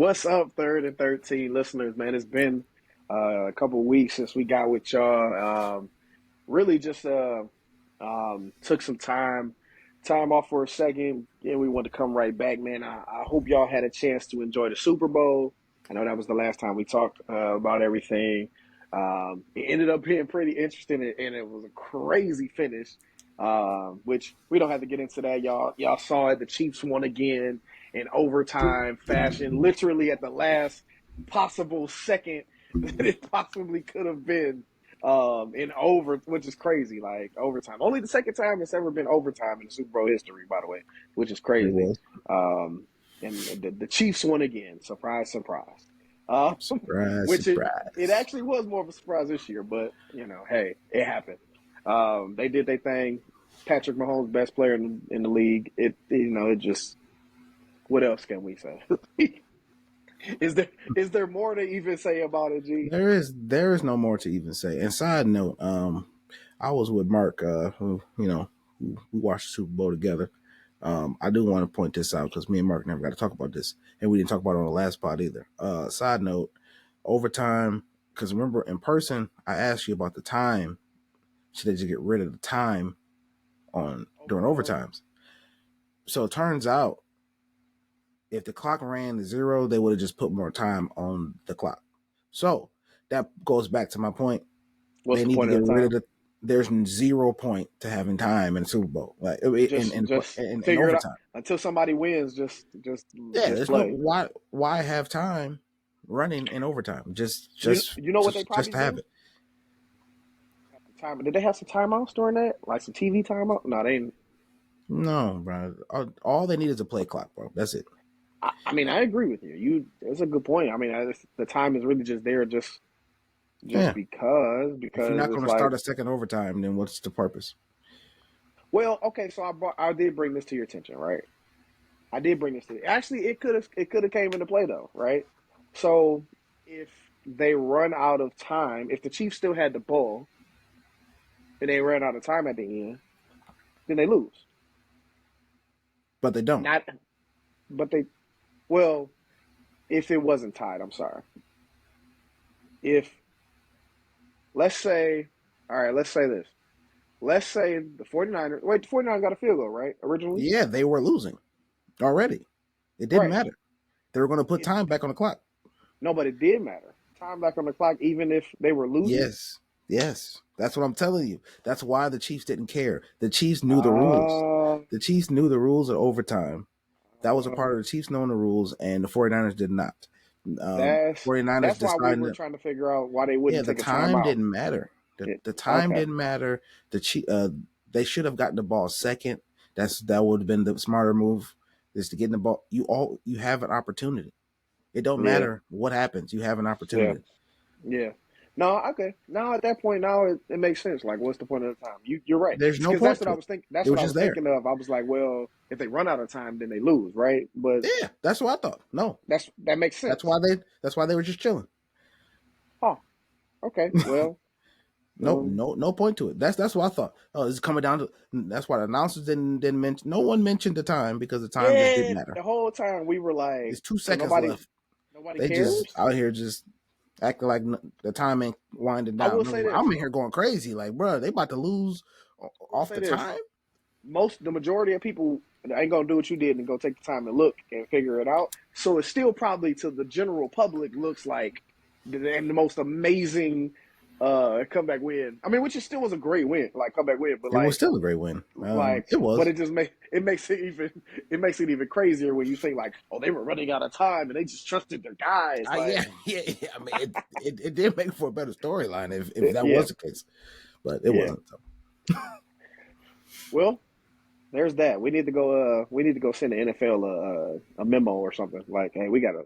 What's up, 3rd and 13 listeners, man? It's been a couple of weeks since we got with y'all. Really just took some time off for a second. Yeah, we want to come right back, man. I hope y'all had a chance to enjoy the Super Bowl. I know that was the last time we talked about everything. It ended up being pretty interesting, and it was a crazy finish. Which we don't have to get into that, y'all. Y'all saw it. The Chiefs won again in overtime fashion, literally at the last possible second that it possibly could have been in which is crazy, like overtime. Only the second time it's ever been overtime in the Super Bowl history, by the way, which is It crazy. was And the Chiefs won again. Surprise, surprise. Uh, surprise, which it surprise. actually was more of a surprise this year, but hey, it happened. They did their thing. Patrick Mahomes, best player in the league. It just, what else can we say? Is there more to even say about it, G? There is no more to even say. And side note, I was with Mark, who we watched the Super Bowl together. I do want to point this out because me and Mark never got to talk about this, and we didn't talk about it on the last pod either. Side note, overtime. Because remember, in person, I asked you about the time. Should they just get rid of the time on during Overtime. overtimes? So it turns out, if the clock ran to zero, they would have just put more time on the clock. So that goes back to my point. What's They the need to point of get the rid of time? the. There's 0 point to having time in the Super Bowl, like in Just in just in figure it out overtime. until somebody wins. Yeah, Just there's no play. why have time running in overtime just You just you know what they just just probably to have do? it. At the time, did they have some timeouts during that? Like some TV timeout? No, they didn't. No, bro. All they need is a play clock, bro. That's it. I mean, I agree with you. It's a good point. I mean, the time is really just there, just Yeah. If you're because not it's going to like, start a second overtime, then what's the purpose? well, okay. So I did bring this to your attention, right? I did bring this to actually it could have came into play though, right? So if they run out of time, if the Chiefs still had the ball and they ran out of time at the end, then they lose. But they don't. Not, but they, well, if it wasn't tied, I'm sorry. If, let's say, all right, let's say this. Let's say the 49ers, wait, the 49ers got a field goal, right? Originally? Yeah, they were losing already. It didn't Right. matter. They were going to put It, time back on the clock. no, but it did matter. Time back on the clock, even if they were losing. Yes. Yes. That's what I'm telling you. That's why the Chiefs didn't care. The Chiefs knew the rules. Uh, The Chiefs knew the rules of overtime. That was a uh, part of the Chiefs knowing the rules, and the 49ers did not. that's 49ers that's why we decided were that, trying to figure out why they yeah, wouldn't the take a time timeout. didn't matter. It, The time okay. didn't matter. They should have gotten the ball second. That would have been the smarter move, is to get in the ball. You have an opportunity. It don't Yeah. matter what happens. You have an Yeah. opportunity. Yeah. No, okay. Now at that point, now it makes sense. Like, what's the point of the time? You're right. There's no Because that's point what I to it. was thinking. That's It what was I just was there. thinking of. I was like, well, if they run out of time, then they lose, right? But Yeah, that's what I thought. No, that makes that's sense. why they were just chilling. Oh, okay. Well, um, No point to it. That's what I thought. Oh, this is coming down to. That's why the announcers didn't mention. No one mentioned the time because the time just didn't yeah. matter. The whole time we were like, It's two so seconds nobody left. nobody They just cares. out here just acting like the time ain't winding I down. will No, say this. I'm in here going crazy. Like, bro, they about to lose I will off say the this. time. The majority of people ain't gonna do what you did and go take the time and look and figure it out. So it still probably to the general public looks like the most amazing comeback win. I mean, which is still was a great win, like comeback win, but It was still a great win. It but was. it just makes it even crazier when you think like, oh, they were running out of time and they just trusted their guys. Yeah, Like, yeah. I mean, it did make for a better storyline if that yeah, was the case, but it yeah. wasn't. So. Well, there's that. We need to go send the NFL a memo or something like, hey, Yeah, we gotta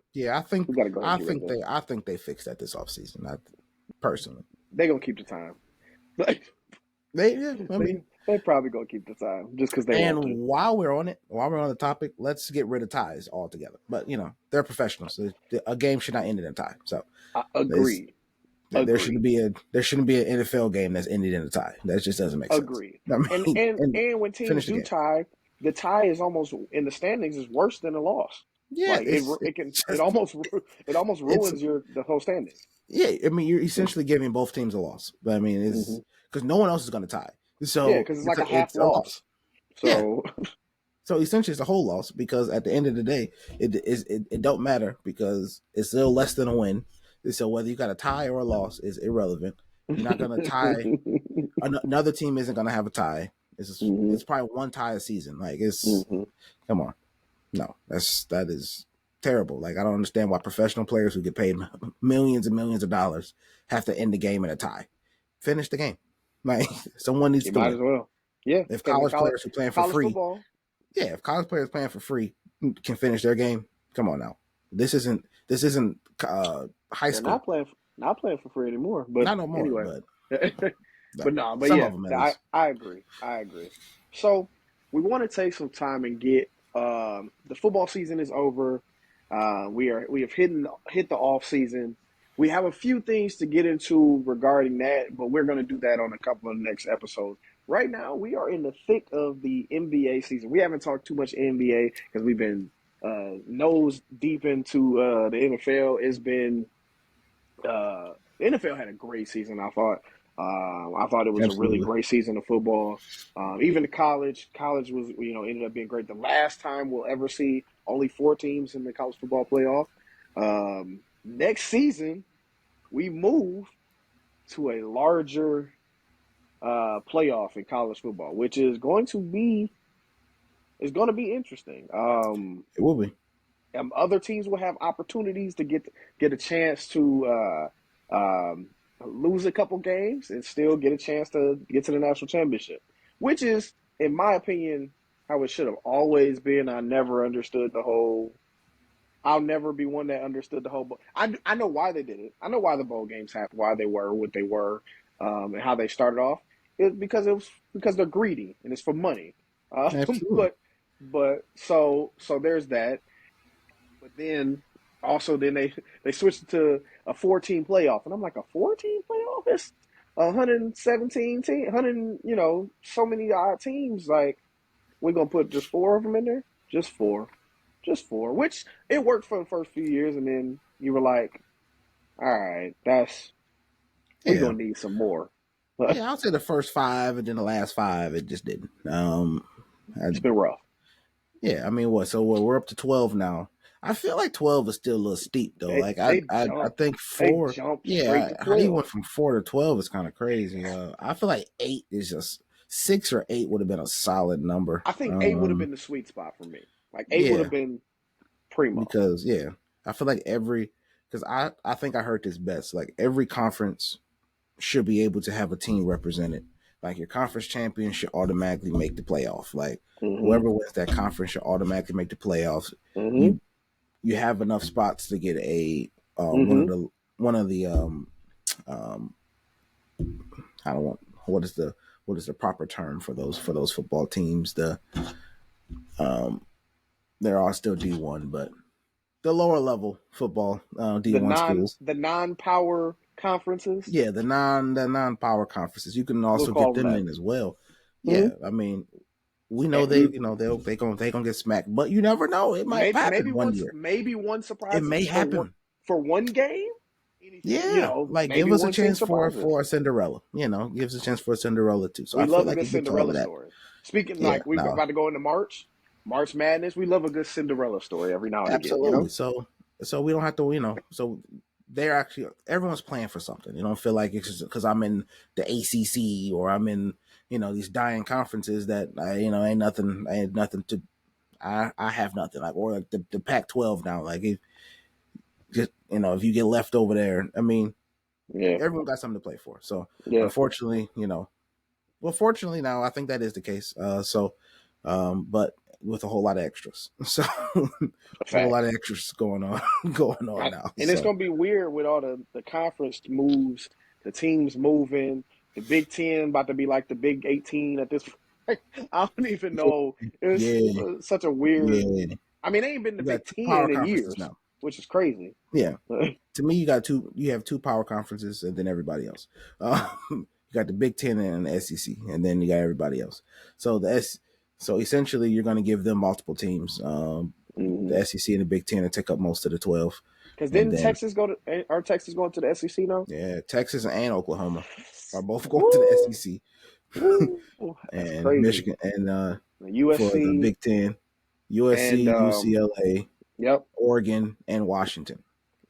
go ahead and get rid of this. I think they fixed that this offseason. I personally, They gonna keep the time. Like, yeah, I they mean, they probably gonna keep the time just because they want and to. while we're on the topic, let's get rid of ties altogether. But they're professionals. A game should not end in a tie. So there's Agreed. there shouldn't Agreed. be an NFL game that's ended in a tie. That just doesn't make sense. Agreed. I And mean, and and and when teams finish the do game. tie, the tie is almost in the standings is worse than the loss. Yeah, Like it's it can just it almost it's ruins your the whole standings. yeah. I mean, you're essentially giving both teams a loss. But I mean, Hmm. it's because no one else is going to tie, Yeah, so because it's like a half it's a loss. loss. Yeah. So So essentially, it's a whole loss because at the end of the day, it don't matter because it's still less than a win. So whether you got a tie or a loss is irrelevant. You're not going to tie. Another team isn't going to have a tie. hmm It's probably one tie a season. Like it's hmm come on, no, that is terrible. Like I don't understand why professional players who get paid millions and millions of dollars have to end the game in a tie. Finish the game. Like someone needs You to might win. as well. Yeah, If because in college players who playing for college free, football, yeah, if college players playing for free can finish their game, come on now. This isn't high they're school. not playing for free anymore. But Not no more, anyway, but but no, but some yeah, of them at least. I agree. I agree. So we want to take some time and get the football season is over. We have hit the off season. We have a few things to get into regarding that, but we're going to do that on a couple of the next episodes. Right now, we are in the thick of the NBA season. We haven't talked too much NBA because we've been nose deep into the NFL. It's been the NFL had a great season. I thought. I thought it was a really Absolutely. great season of football. Even the college was ended up being great. The last time we'll ever see only four teams in the college football playoff. Next season we move to a larger playoff in college football, which is going to be interesting. It will be. Other teams will have opportunities to get a chance to lose a couple games and still get a chance to get to the national championship, which is, in my opinion, how it should have always been. I never understood the whole. I'll never be one that understood the whole. I know why they did it. I know why the bowl games happened, why they were what they were, and how they started off. It was because they're greedy and it's for money. Absolutely. But so there's that. But then also they switched it to a 14 playoff, and I'm like, a 14 playoff? It's 117 team, 100, so many odd teams. Like, we're gonna put just four of them in there, just four. Which it worked for the first few years, and then you were like, all right, that's we're Yeah. gonna need some more. Yeah, I'll say the first five and then the last five, it just didn't. I, It's been rough. yeah, I mean, we're up to 12 now. I feel like 12 is still a little steep though. They Like they I jumped think they four, jumped straight yeah, to how do you 12. went from 4 to 12 is kind of crazy. I feel like eight is just 6 or 8 would have been a solid number. I think eight would have been the sweet spot for me. Like eight would have Yeah, been primo. because yeah, I feel like because I think I heard this best. Like every conference should be able to have a team represented. Like your conference champion should automatically make the playoff. Like Hmm. whoever wins that conference should automatically make the playoffs. Hmm. You you have enough spots to get a Hmm. one of the um I don't want what is the proper term for those football teams. Um they're all still D1, but the lower level football D1 schools. The non power conferences. Yeah, the non power conferences. You can We'll also get call them them that. in as well. Hmm. Yeah, I mean, we know And they gonna get smacked, but you never know. It might happen one year. maybe one It surprise may happen. for one game. Anything, Yeah, like give maybe us a one team chance surprises. for a Cinderella. Gives us a chance for a Cinderella too. So We I feel love a like good it gets all Cinderella of that. story. Speaking Yeah, like we no, about to go into March Madness. We love a good Cinderella story every now and again. absolutely. So we don't have to, So they're actually everyone's playing for something. You don't feel like it's just because I'm in the ACC or I'm in these dying conferences that ain't nothing. I ain't nothing to. I have nothing like or like the Pac-12 now. Like it just if you get left over there, I mean Yeah, everyone got something to play for. So yeah, unfortunately, well, fortunately now I think that is the case. But with a whole lot of extras, so a whole lot facts. of extras going on going on now. And it's So gonna be weird with all the conference moves, the teams moving, the Big Ten about to be like the Big 18 at this point. I don't even know. It's yeah, such a weird. yeah. I mean, they ain't been the You Big got two power Ten in conferences years, now. which is crazy. Yeah, to me, you have two power conferences, and then everybody else. You got the Big Ten and the SEC, and then you got everybody else. So so essentially, you're going to give them multiple teams. the SEC and the Big Ten, and take up most of the 12. Because And didn't then, Texas go to? Are Texas going to the SEC now? yeah, Texas and Oklahoma are both going to the Woo, SEC, woo, that's and crazy. Michigan, and for the USC Big Ten, and USC, UCLA, yep, Oregon, and Washington.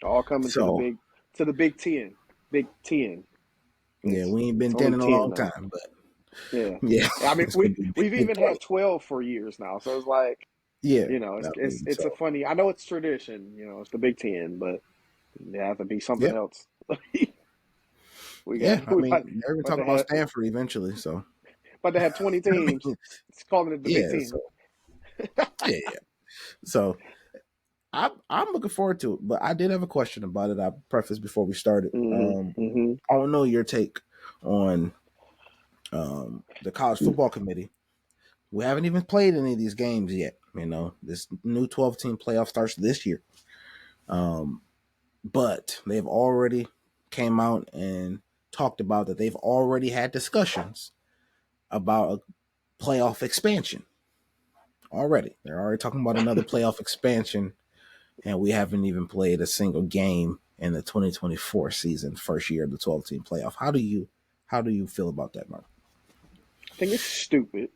all coming So to the Big Ten. Big Ten. yeah, we ain't It's been 10 only in a 10 long now. time, but Yeah. yeah, I mean, it's gonna be we've Big even 20. had 12 for years now, so it's like, Yeah, I it's mean, it's a so funny. I know it's tradition, it's the Big Ten, but it has to be something yeah, else. yeah. I We about, mean, they're gonna about talk to about have Stanford eventually, so 20 I teams. mean, It's calling it the Big yeah, so Ten. yeah, yeah. So I'm looking forward to it, but I did have a question about it. I prefaced before we started. Mm-hmm. I don't know your take on the college football committee. We haven't even played any of these games yet. This new 12 team playoff starts this year, but they've already came out and talked about that they've already had discussions about a playoff expansion. Already, they're already talking about another playoff expansion, and we haven't even played a single game in the 2024 season, first year of the 12 team playoff. How do you feel about that, Mark? I think it's stupid.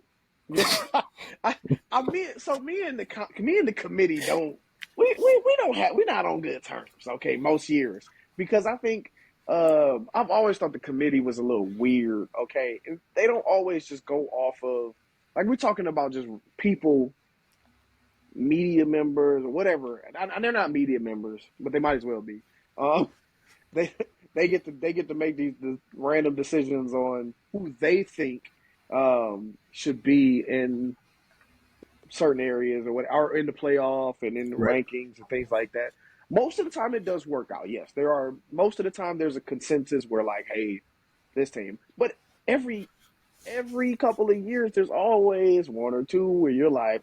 I, me and the committee don't we don't have we're not on good terms. Okay, most years because I think I've always thought the committee was a little weird. Okay, and they don't always just go off of like we're talking about just people, media members or whatever. And they're not media members, but they might as well be. Um, they they get to make these random decisions on who they think should be in certain areas or what are in the playoff and in the Right. rankings and things like that. Most of the time, it does work out. Yes, there are. Most of the time, there's a consensus where like, hey, this team. But every every couple of years, there's always one or two where you're like,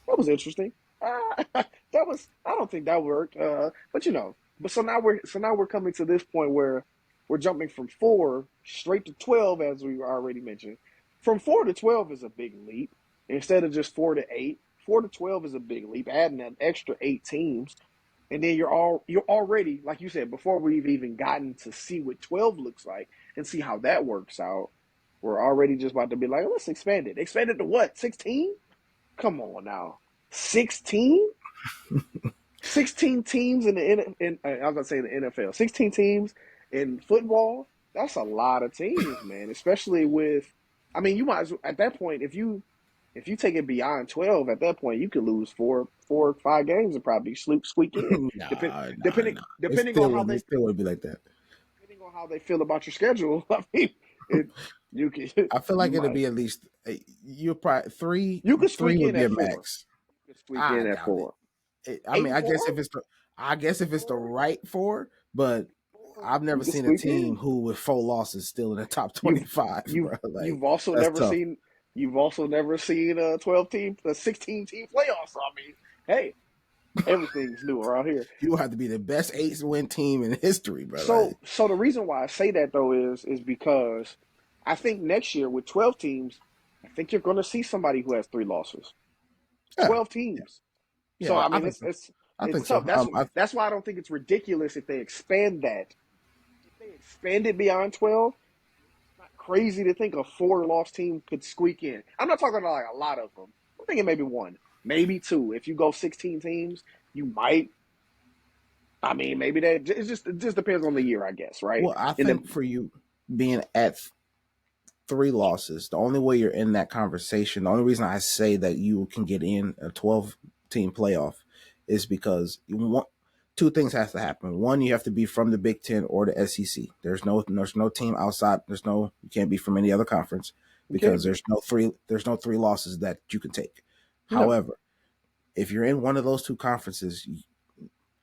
that was interesting. That was. I don't think that worked. But But so now we're coming to this point where we're jumping from 4 straight to 12, as we already mentioned. From 4 to 12 is a big leap. Instead of just 4 to 8, 4 to 12 is a big leap. Adding an extra 8 teams, and then you're already like you said before we've even gotten to see what 12 looks like and see how that works out. We're already just about to be like, let's expand it. Expand it to what? 16? Come on now. 16? 16 teams I was going to say in the NFL. 16 teams in football. That's a lot of teams, man, especially with I mean, you might as well, at that point if you take it beyond 12 at that point, you could lose 4 or 5 games and probably squeak in. Depend, Nah, nah, depending nah. It depending on still how wouldn't. It they still would be like that. depending on how they feel about your schedule. I mean, it you can I feel you like it'd might be at least you probably three. you could Three squeak would in be a at 4. max. You could squeak I in at doubt 4. I mean, Eight four? I guess if it's the 4? right four, but 4? I've You never could seen a squeak team in. who with 4 losses still in the top You've 25, you've bro. Like you've also that's never tough. seen you've also never seen a 16 team playoffs. So, I mean, hey, everything's new around here. You have to be the best 8 win team in history, bro. Like, So the reason why I say that though is because I think next year with 12 teams, I think you're going to see somebody who has 3 losses. yeah, 12 yeah, teams. So yeah. I I mean, think so. I it's think so. tough. That's why I don't think it's ridiculous if they expand that. If they expand it beyond 12, not crazy to think a 4 loss team could squeak in. I'm not talking about like a lot of them. I'm thinking maybe one, maybe two. If you go 16 teams, you might. I mean, maybe that it just depends on the year, I guess, right? Well, I And then think for you being at 3 losses, the only way you're in that conversation, the only reason I say that you can get in a 12 team playoff is because you want two things has to happen. One, you have to be from the Big Ten or the SEC. There's no team outside. You can't be from any other conference you can't because be. there's no 3 losses that you can take. No, However, if you're in one of those two conferences,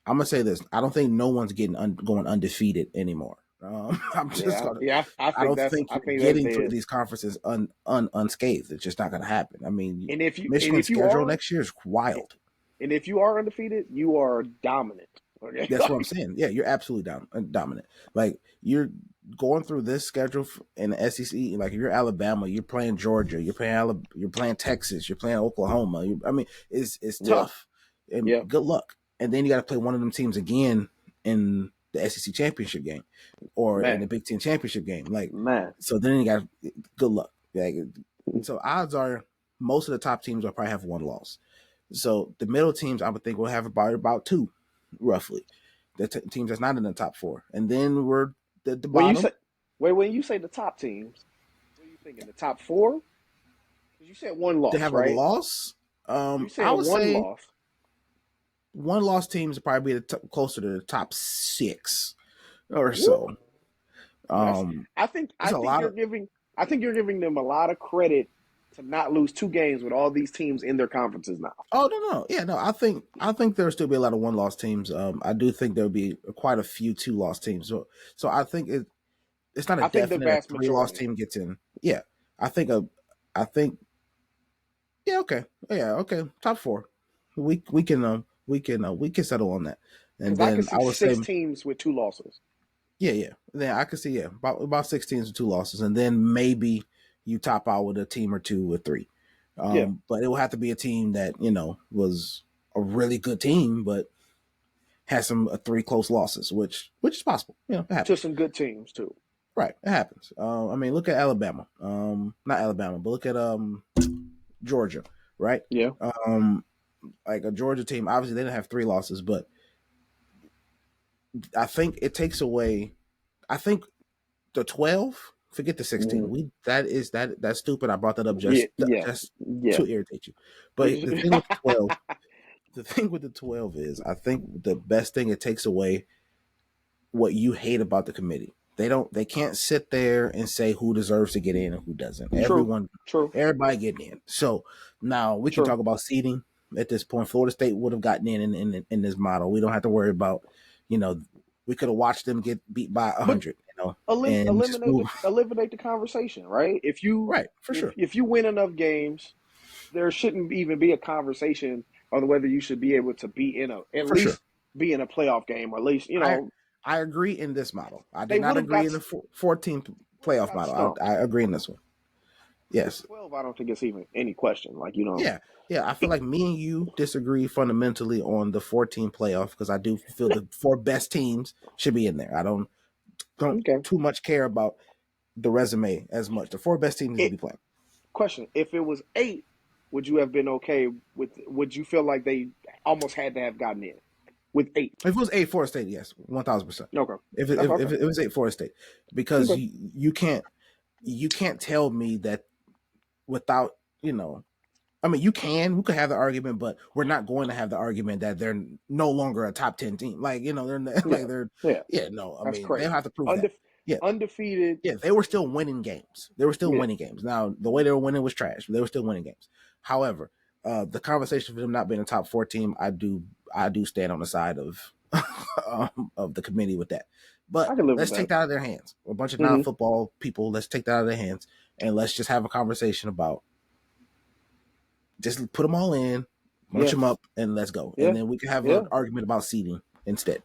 I'm gonna say this: I don't think no one's going undefeated anymore. I'm just yeah, gonna. yeah. I don't think I you're think that's getting through dead. these conferences unscathed. It's just not going to happen. I mean, And Michigan's if you schedule are, next year is wild. and if you are undefeated, you are dominant. Okay, That's what I'm saying. Yeah, you're absolutely dominant. Like you're going through this schedule in the SEC. Like if you're Alabama, you're playing Georgia, you're playing Texas, you're playing Oklahoma. I mean, it's yeah, tough. and Yeah, good luck. And then you got to play one of them teams again in the SEC championship game or in man, the Big Ten championship game. Like, man. so then you got good luck. Like, so odds are most of the top teams will probably have one loss. So the middle teams, I would think, will have about two, roughly. The teams that's not in the top four, and then we're the When you bottom say when you say the top teams, what are you thinking? The top four? Because you said one to loss, have a right? loss. You I said would one say loss. one loss teams would probably be closer to the top six or Woo. so. That's. Um, I it's a think lot you're of. giving. I think you're giving them a lot of credit to not lose two games with all these teams in their conferences now. Oh no, yeah, no. I think there'll still be a lot of one loss teams. I do think there'll be quite a few 2-loss teams. So I think it's not a I think the definite a vast 3-loss majority. team gets in. Yeah, I think I think yeah, okay, yeah, okay, top four. We can settle on that, and Because I could then see I would say six teams with two losses. yeah. Then I could see about 6 teams with 2 losses, and then maybe you top out with a team or two with three. Yeah, But it will have to be a team that was a really good team, but has some three close losses, which is possible. It to happens. some good teams too. Right, it happens. I mean, look at Alabama. Not Alabama, but look at Georgia. Right. Yeah. Um, like a Georgia team. Obviously, they didn't have 3 losses, but I think it takes away. I think the 12. Forget the Hmm. 16. That's stupid. I brought that up Yeah. just Yeah. just Yeah. to irritate you. But the thing with the 12 is, I think the best thing it takes away what you hate about the committee. They can't sit there and say who deserves to get in and who doesn't. True. True. Everybody getting in. So now we can True. talk about seeding. At this point, Florida State would have gotten in this model. We don't have to worry about, you know, we could have watched them get beat by But 100, and just move. eliminate the conversation, right? Right, for sure. If you win enough games, there shouldn't even be a conversation on whether you should be able to be in a at For sure. least be in a playoff game, or at least I I agree in this model. I did they not would have agree got in the 14th would have playoff got model. stumped. I agree in this one. With Yes. 12, I don't think it's even any question. Yeah. Yeah. I feel like me and you disagree fundamentally on the 14 playoff because I do feel the 4 best teams should be in there. I don't Okay. too much care about the resume as much. The 4 best teams need to It be playing. question: if it was 8, would you have been okay with? Would you feel like they almost had to have gotten in with 8? If it was 8 Florida State, yes, 1,000%. Okay. If Okay. it was 8 Florida State, because Okay. you can't tell me that without I mean, we could have the argument, but we're not going to have the argument that they're no longer a top 10 team. Like, they're Yeah. like they're, Yeah. yeah, no, I That's mean, they'll crazy. have to prove that. Undef- Yeah, undefeated. yeah, they were still winning games. They were still Yeah. winning games. Now, the way they were winning was trash, but they were still winning games. However, the conversation for them not being a top 4 team, I do stand on the side of the committee with that. I But can live with let's that. take that out of their hands. We're a bunch of Hmm. non-football people. Let's take that out of their hands and let's just have a conversation about just put them all in, bunch Yeah. them up, and let's go. And Yeah. then we can have Yeah. an argument about seating instead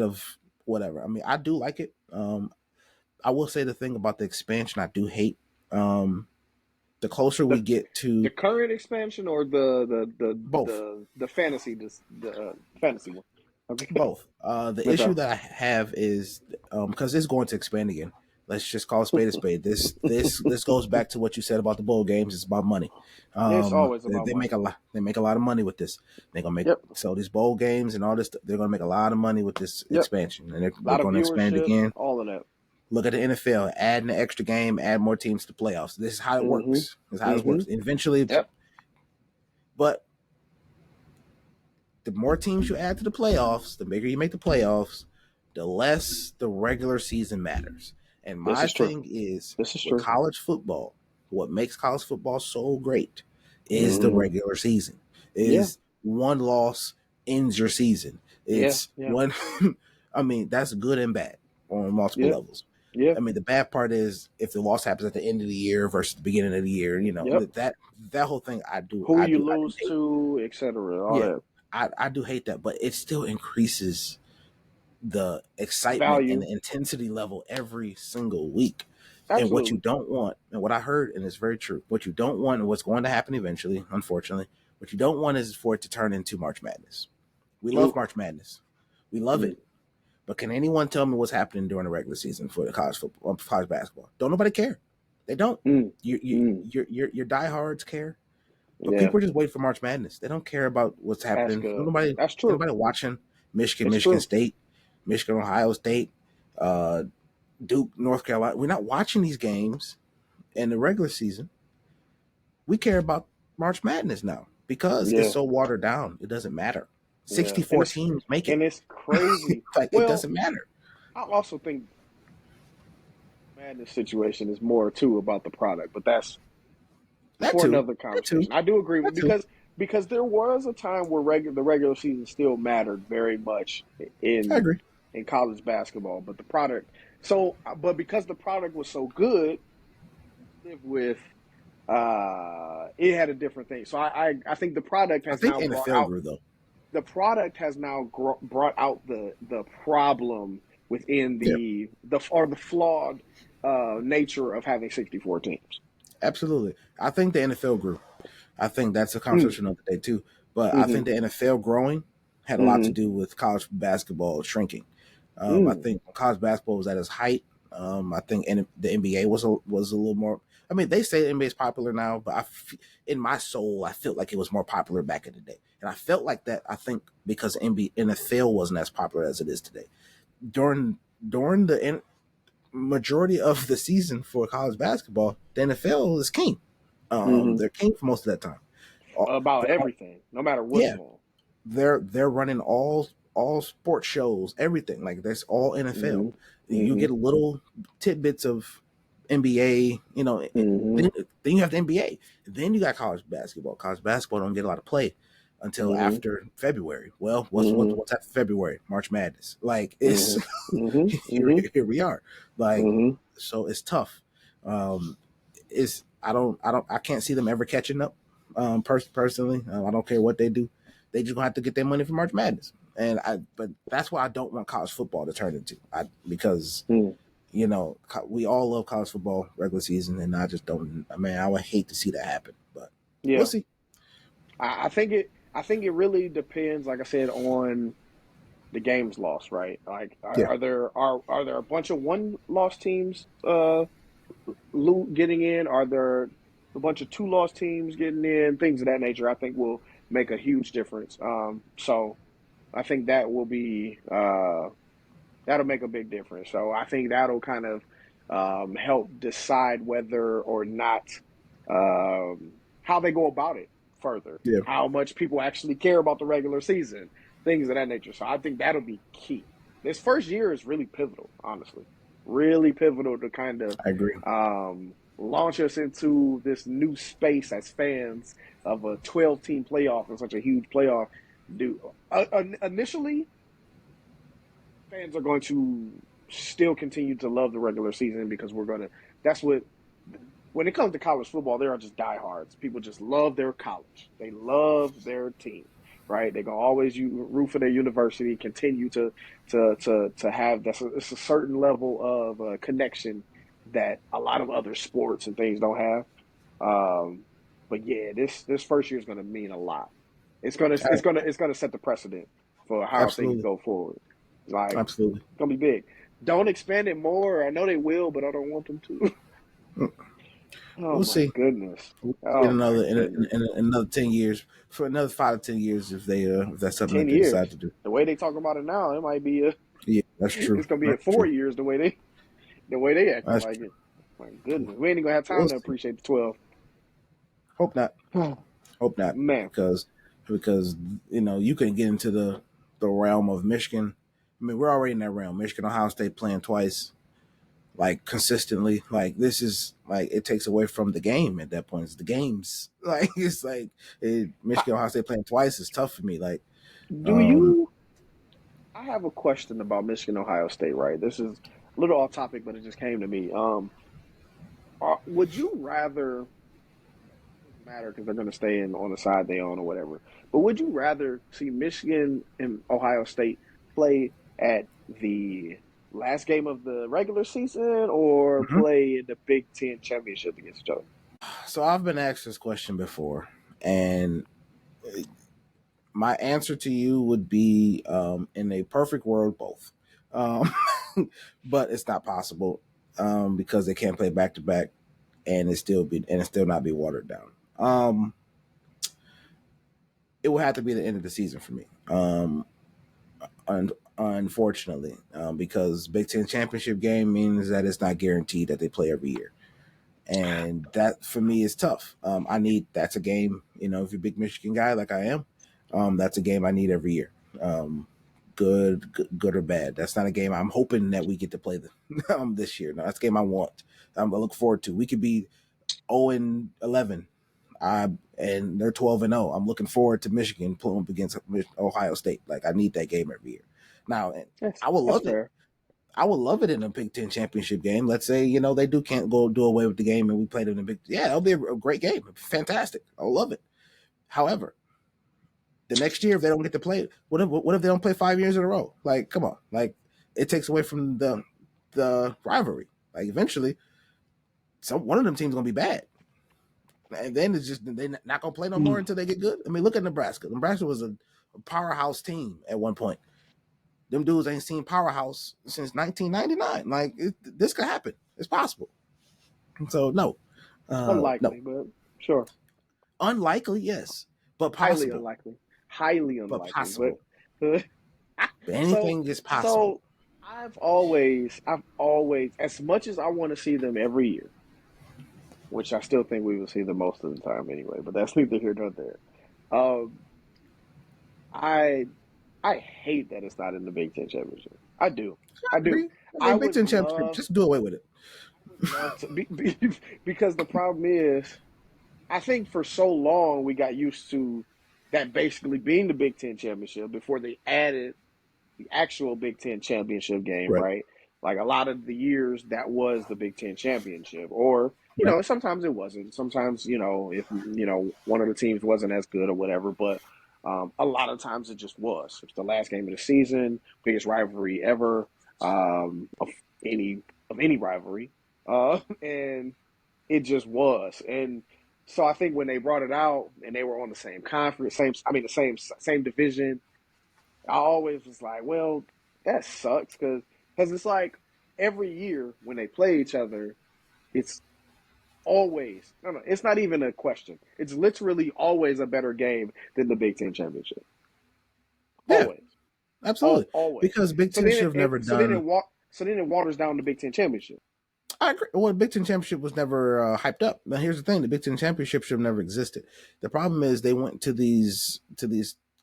of whatever. I mean, I do like it. I will say the thing about the expansion I do hate. The closer we The get the to current expansion or both, the fantasy fantasy one. Okay. both. The Okay. issue that I have is because it's going to expand again. Let's just call a spade a spade. This goes back to what you said about the bowl games. It's about money. It's always They, about they make money. a lot. They make a lot of money with this. They're gonna make Yep. so these bowl games and all this. They're gonna make a lot of money with this Yep. expansion, and A they're lot of going to expand viewership, again. all of that. Look at the NFL, add an extra game, add more teams to playoffs. This is how it Mm-hmm. works. This is how it Mm-hmm. works. Eventually, Yep. but the more teams you add to the playoffs, the bigger you make the playoffs, the less the regular season matters. And This my is true. thing is This is with true. college football, what makes college football so great is the Mm-hmm. regular season. Yeah. Is one loss ends your season. Yeah. It's Yeah. one I mean, that's good and bad on multiple Yeah. levels. Yeah. I mean, the bad part is if the loss happens at the end of the year versus the beginning of the year, Yep. that whole thing I do Who I you do I do lose hate. to, etc. All Yeah, that I do hate that, but it still increases the excitement and value. the intensity level every single week. And what you Absolutely. don't want, and what I heard, and it's very true, what you don't want, and what's going to happen eventually, unfortunately, What you don't want is for it to turn into March Madness. We love Ooh. March Madness. We love Mm. it. But can anyone tell me what's happening during the regular season for the college football, college basketball? Don't nobody care. They don't. Mm. You Mm. your diehards care, but Yeah, people are just waiting for March Madness. They don't care about what's that's happening. good. Nobody, That's true. anybody watching Michigan, It's Michigan true. State, Michigan, Ohio State, uh, Duke, North Carolina. We're not watching these games in the regular season. We care about March Madness now because it's Yeah, so watered down. It doesn't matter. yeah, and 64 teams make it. it's crazy. Like it Well, doesn't matter. I also think madness situation is more too about the product, but that's That for too. another That too. conversation. I do agree That with too. because there was a time where the regular season still mattered very much I in agree. college basketball, but the product. So, but because the product was so good, live with it had a different thing. So I think the product I has think now brought NFL out grew though. the product has now brought out the problem within Yeah, the flawed nature of having 64 teams. absolutely. I think the NFL grew. I think that's a Mm, conversation of the day too. But I mm-hmm, think the NFL growing had a lot to mm-hmm, do with college basketball shrinking. I mm, think when college basketball was at its height, I think the NBA was a little more. I mean, they say the NBA is popular now, but in my soul, I felt like it was more popular back in the day, and I felt like that. I think because NFL wasn't as popular as it is today during the majority of the season for college basketball, the NFL is king. mm-hmm. They're king for most of that time. About They're, everything, no matter what's yeah, going. they're running all sports shows, everything. Like that's all NFL. Mm-hmm, You mm-hmm, get little tidbits of NBA, mm-hmm, then you have the NBA. Then you got college basketball. College basketball don't get a lot of play until mm-hmm, after February. Well, mm-hmm, what's after February? March Madness. Like it's mm-hmm, mm-hmm, here we are. Like mm-hmm. so it's tough. Um, it's I can't see them ever catching up. Personally, I don't care what they do. They just gonna have to get their money from March Madness, but that's what I don't want college football to turn into. Because Mm-hmm. we all love college football regular season, and I just don't. I mean, I would hate to see that happen, but we'll Yeah, see. I think it. I think it really depends, like I said, on the games lost, right? Like, Yeah, are there a bunch of one loss teams getting in? Are there a bunch of two loss teams getting in? Things of that nature, I think, will make a huge difference. So I think that will be that'll make a big difference. So I think that'll kind of help decide whether or not how they go about it further, yeah, how much people actually care about the regular season, things of that nature. So I think that'll be key. This first year is really pivotal, honestly, really pivotal to kind of I agree. launch us into this new space as fans of a 12-team playoff and such a huge playoff. Do initially fans are going to still continue to love the regular season because we're going to. That's what when it comes to college football, there are just diehards. People just love their college. They love their team, right? They're gonna always root for their university. Continue to have it's a certain level of connection that a lot of other sports and things don't have. But yeah, this first year is going to mean a lot. It's gonna set the precedent for how things Absolutely, go forward. Like absolutely. it's gonna be big. Don't expand it more. I know they will, but I don't want them to. Oh We'll my see. goodness. We'll see in Oh my goodness. another 10 years, for another 5 to 10 years, if that's something that 10 they decide years. to do. The way they talk about it now, it might be Yeah, that's true. it's gonna be That's at 4 years the way they acting That's like true. it. My goodness. We ain't even gonna have time We'll to see. appreciate the 12. Hope not. Hope not. Man. Because you can get into the realm of Michigan. I mean, we're already in that realm. Michigan, Ohio State playing twice, like consistently. Like this is like it takes away from the game at that point. It's the games. Like it's like Michigan, Ohio State playing twice is tough for me. Like, Do um, you I have a question about Michigan Ohio State, right? This is a little off topic, but it just came to me. Would you rather doesn't matter because they're going to stay in on the side they own or whatever. But would you rather see Michigan and Ohio State play at the last game of the regular season or mhm. play in the Big 10 championship against each other? So I've been asked this question before, and My answer to you would be, in a perfect world, both. Um, but it's not possible, because they can't play back to back, and it still not be watered down. It will have to be the end of the season for me. Unfortunately, because Big Ten championship game means that it's not guaranteed that they play every year, and that for me is tough. That's a game. If you're a big Michigan guy like I am, that's a game I need every year. Good or bad. That's not a game I'm hoping that we get to play this year. No, that's a game I want. I look forward to. We could be 0-11. And they're 12-0. I'm looking forward to Michigan pulling up against Ohio State. Like, I need that game every year. Now, I would That's love it. fair. I would love it in a Big Ten championship game. Let's say they can't go do away with the game, and we played in a big. Yeah, it'll be a great game. Fantastic. I love it. However, the next year if they don't get to play, what if they don't play 5 years in a row? Like, come on. Like, it takes away from the rivalry. Like, eventually, one of them teams gonna be bad. And then it's just they're not gonna play no more until they get good. I mean, look at Nebraska. Nebraska was a powerhouse team at one point. Them dudes ain't seen powerhouse since 1999. Like, this could happen. It's possible. So no, no, Unlikely, but sure. unlikely, yes, but Highly possible, unlikely. Highly but unlikely. possible. But so Anything is possible. so I've always, as much as I want to see them every year, which I still think we will see them most of the time anyway, but that's neither here nor there. Um, I I hate that it's not in the Big Ten championship. I do. I I do. agree. I mean, Big Ten championship, just do away with it. I would love to be because the problem is I think for so long we got used to that basically being the Big Ten championship before they added the actual Big Ten championship game, Right, right? Like a lot of the years that was the Big Ten championship, or right, sometimes it wasn't. Sometimes if one of the teams wasn't as good or whatever, but a lot of times it just was. It's the last game of the season, biggest rivalry ever of any rivalry, and it just was. And so I think when they brought it out and they were on the same conference, the same division, I always was like, well, that sucks because it's like every year when they play each other, it's always no, it's not even a question. It's literally always a better game than the Big Ten championship. yeah, Always, absolutely. always. Because Big So Ten then should have never done. so then it waters down the Big Ten championship. I agree. Well, the Big Ten championship was never hyped up. Now, here's the thing: the Big Ten championship should have never existed. The problem is they went to these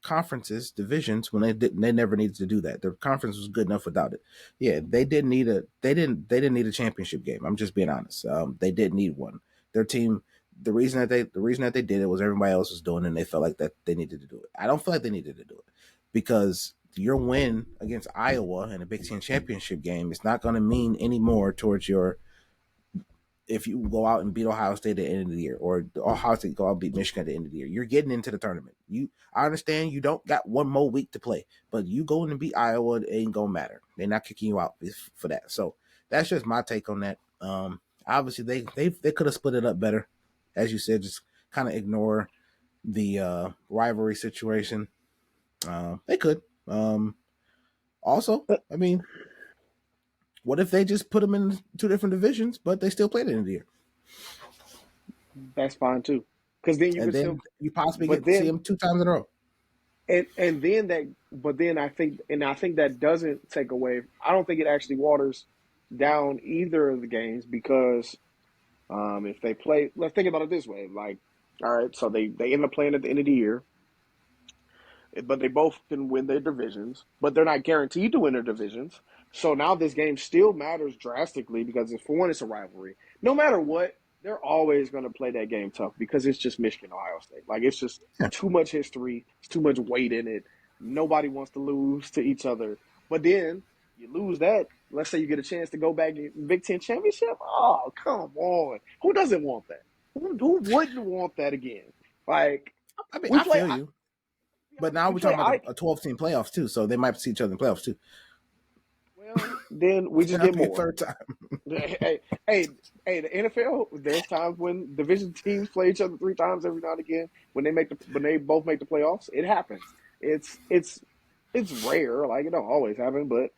conferences, divisions, when they never needed to do that. The conference was good enough without it. Yeah, they didn't need a championship game. I'm just being honest. They didn't need one. Their team. The reason that they did it was everybody else was doing it, and they felt like that they needed to do it. I don't feel like they needed to do it because your win against Iowa in a Big Ten championship game is not going to mean any more towards your if you go out and beat Ohio State at the end of the year, or Ohio State go out and beat Michigan at the end of the year, you're getting into the tournament. I understand you don't got one more week to play, but you going to beat Iowa, it ain't gonna matter. They're not kicking you out for that. So that's just my take on that. Obviously they could have split it up better, as you said, just kind of ignore the rivalry situation. They could. Also, I mean, what if they just put them in two different divisions, but they still played at the end of the year? That's fine too, because then you And could still. then you possibly But get to see then him 2 times in a row. and then that but then I think that doesn't take away. I don't think it actually waters down either of the games because if they play, let's think about it this way, like, all right, so they end up playing at the end of the year, but they both can win their divisions, but they're not guaranteed to win their divisions. So now this game still matters drastically because for one, it's a rivalry. No matter what, they're always going to play that game tough because it's just Michigan, Ohio State. Like, it's just Yeah. too much history, it's too much weight in it. Nobody wants to lose to each other. But then you lose that. Let's say you get a chance to go back in Big Ten championship. Oh, come on! Who doesn't want that? Who wouldn't want that again? Like, I mean, we I play. feel you. But now We we're play. talking about a 12-team playoffs too, so they might see each other in playoffs too. Well, then we just That'll get be a more. third time. Hey, hey, hey, the NFL. There's times when division teams play each other 3 times every now and again. When they both make the playoffs, it happens. It's rare. Like it don't always happen, but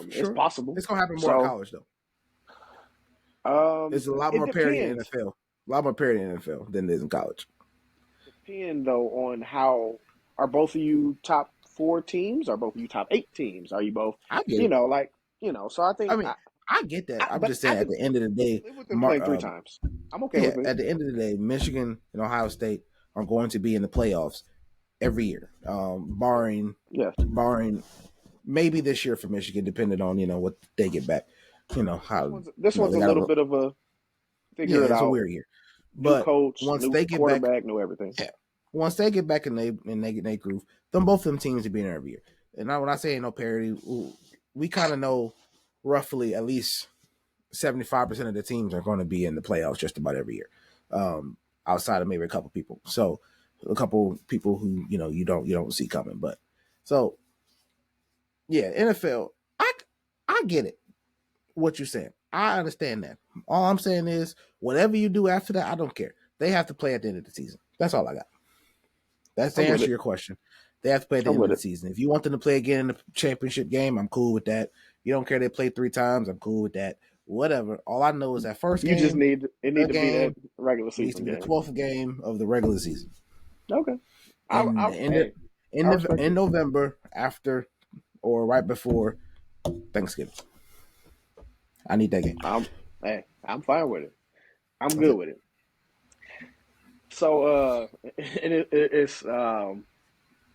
it's Sure. possible. It's gonna happen more in So college though. It's a lot it more parity in the depends. NFL. A lot more parity in the NFL than it is in college. Depend though on how are both of you top 4 teams? Are both of you top 8 teams? Are you both? I get You it. know, like So I I think mean, I get that. I'm but just saying, at the end of the I day, can live with them playing 3 times. I'm okay yeah, with it. at the end of the day, Michigan and Ohio State are going to be in the playoffs every year, Yes. barring maybe this year for Michigan, depending on what they get back. This How one's this one's they a got little a bit of a yeah, figure it it's a out. weird year, New but coach, once new they get back, quarterback, new everything. yeah, once they get back and they groove, then both of them teams will be in there every year. And now when I say no parity, we kind of know roughly at least 75% of the teams are going to be in the playoffs just about every year, outside of maybe a couple people. So a couple people who you don't see coming, but so yeah, NFL. I get it. What you're saying, I understand that. All I'm saying is, whatever you do after that, I don't care. They have to play at the end of the season. That's all I got. That's the I'm with answer to it. your question. They have to play at the I'm end of with the it. season. If you want them to play again in the championship game, I'm cool with that. You don't care they play 3 times, I'm cool with that. Whatever. All I know is that first You just game, need it need the to be that game regular needs to season be the game. 12th game of the regular season. Okay. In I the end of, hey, I respect in it. November after or right before Thanksgiving. I need that game. I'm I'm fine with it. I'm That's good it. with it. So and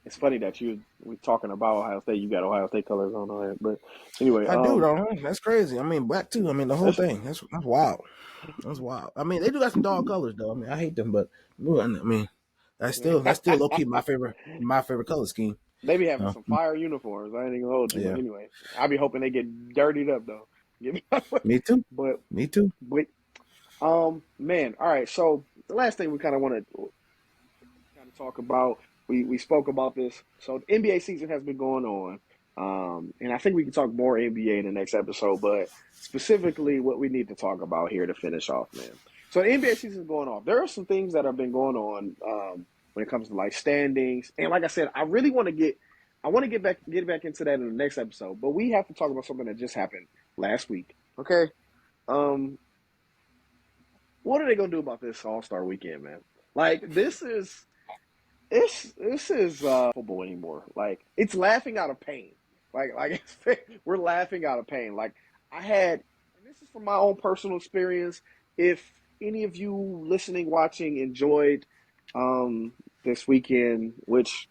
it's funny that we talking about Ohio State. You got Ohio State colors on it, but anyway, I do, though. That's crazy. I mean, black too. I mean, the whole it's, thing. That's wild. That's wild. I mean, they do got some dog colors though. I mean, I hate them, but I mean, that's still low key my favorite color scheme. they be having Uh, some fire uniforms. I ain't even gonna hold you, but yeah, anyway, I be hoping they get dirtied up though. Get me out of the way. me too. But Me too. but man, all right. So the last thing we kind of want to kind of talk about. We spoke about this. So the NBA season has been going on, and I think we can talk more NBA in the next episode. But specifically, what we need to talk about here to finish off, man. So the NBA season is going off. There are some things that have been going on when it comes to like standings, and like I said, I really want to get back into that in the next episode. But we have to talk about something that just happened last week. Okay, um, what are they gonna do about this All Star Weekend, man? Like this is football anymore. Like it's laughing out of pain. We're laughing out of pain. Like I had, and this is from my own personal experience. If any of you listening, watching, enjoyed this weekend, which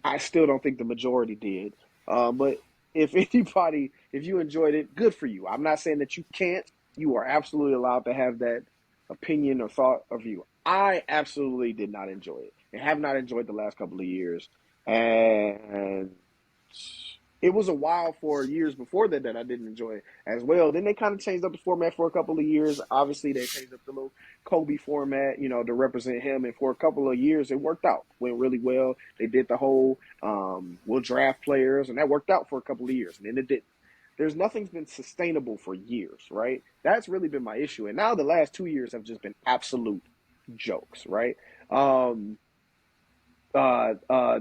I still don't think the majority did, but if anybody, if you enjoyed it, good for you. I'm not saying that you can't. You are absolutely allowed to have that opinion or thought or view. I absolutely did not enjoy it and have not enjoyed the last couple of years. And it was a while for years before that I didn't enjoy it as well. Then they kind of changed up the format for a couple of years. Obviously, they changed up the little Kobe format, to represent him. And for a couple of years, it worked out, went really well. They did the whole we'll draft players, and that worked out for a couple of years. And then it didn't. There's nothing's been sustainable for years, right? That's really been my issue. And now the last 2 years have just been absolute jokes, right? Um, uh, uh,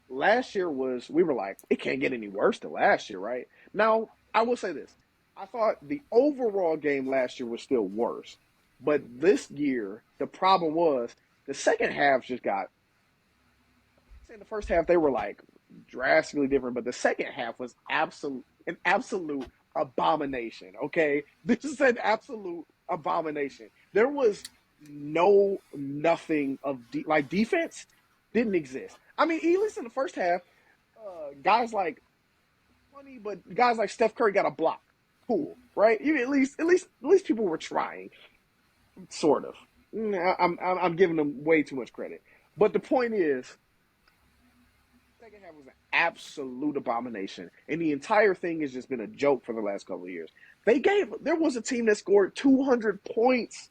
Last year we were like, it can't get any worse than last year, right? Now, I will say this. I thought the overall game last year was still worse. But this year, the problem was the second half just got, in the first half they were like drastically different, but the second half was an absolute abomination. Okay, this is an absolute abomination. There was nothing of like defense didn't exist. I mean, at least in the first half, guys like funny, but guys like Steph Curry got a block. Cool, right? You at least people were trying, sort of. I'm giving them way too much credit, but the point is, second half was an absolute abomination, and the entire thing has just been a joke for the last couple of years. There was a team that scored 200 points.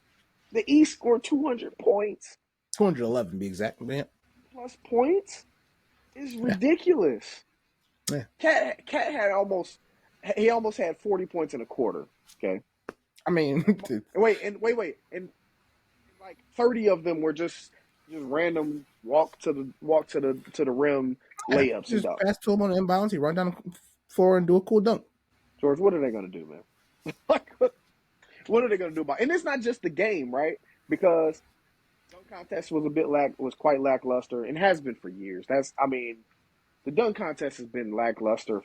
The East scored 200 points. 211 be exact, man. Plus points is Yeah, ridiculous. Yeah. Cat had almost had 40 points in a quarter. Okay, I mean, and like 30 of them were just random walk to the rim yeah, layups and just dunks. pass to him on the inbounds. He run down the floor and do a cool dunk. George, what are they gonna do, man? Like, what are they gonna do about? And it's not just the game, right? Because dunk contest was quite lackluster and has been for years. I mean, the dunk contest has been lackluster